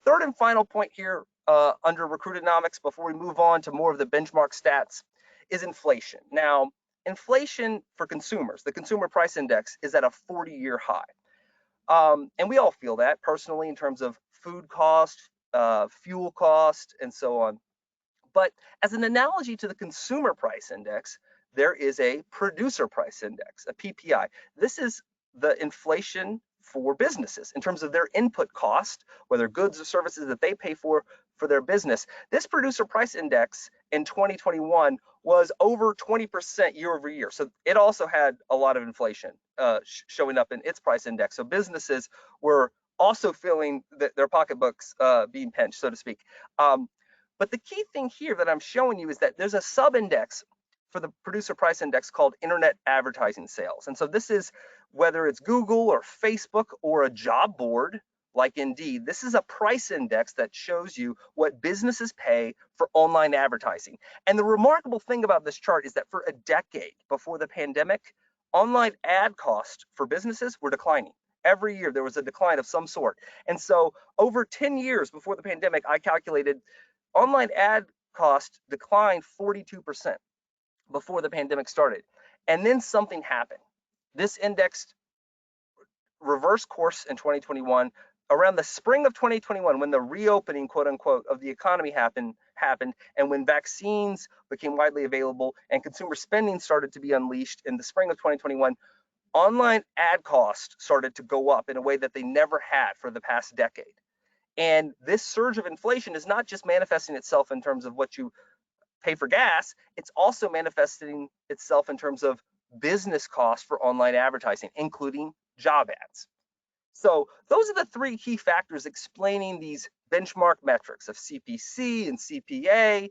Third and final point here under Recruitonomics before we move on to more of the benchmark stats is inflation. Now, inflation for consumers, the consumer price index is at a 40-year high. And we all feel that personally in terms of food cost, fuel cost, and so on. But as an analogy to the consumer price index, there is a producer price index, a PPI. This is the inflation for businesses in terms of their input cost, whether goods or services that they pay for their business. This producer price index in 2021 was over 20% year over year. So it also had a lot of inflation showing up in its price index. So businesses were also feeling that their pocketbooks being pinched, so to speak. But the key thing here that I'm showing you is that there's a sub-index for the producer price index called internet advertising sales. And so this is whether it's Google or Facebook or a job board like Indeed, this is a price index that shows you what businesses pay for online advertising. And the remarkable thing about this chart is that for a decade before the pandemic, online ad costs for businesses were declining. Every year there was a decline of some sort. And so over 10 years before the pandemic, I calculated online ad cost declined 42% before the pandemic started. And then something happened. This index reversed course in 2021. Around the spring of 2021, when the reopening, quote unquote, of the economy happened, and when vaccines became widely available and consumer spending started to be unleashed in the spring of 2021, online ad costs started to go up in a way that they never had for the past decade. And this surge of inflation is not just manifesting itself in terms of what you pay for gas, it's also manifesting itself in terms of business costs for online advertising, including job ads. So those are the three key factors explaining these benchmark metrics of CPC and CPA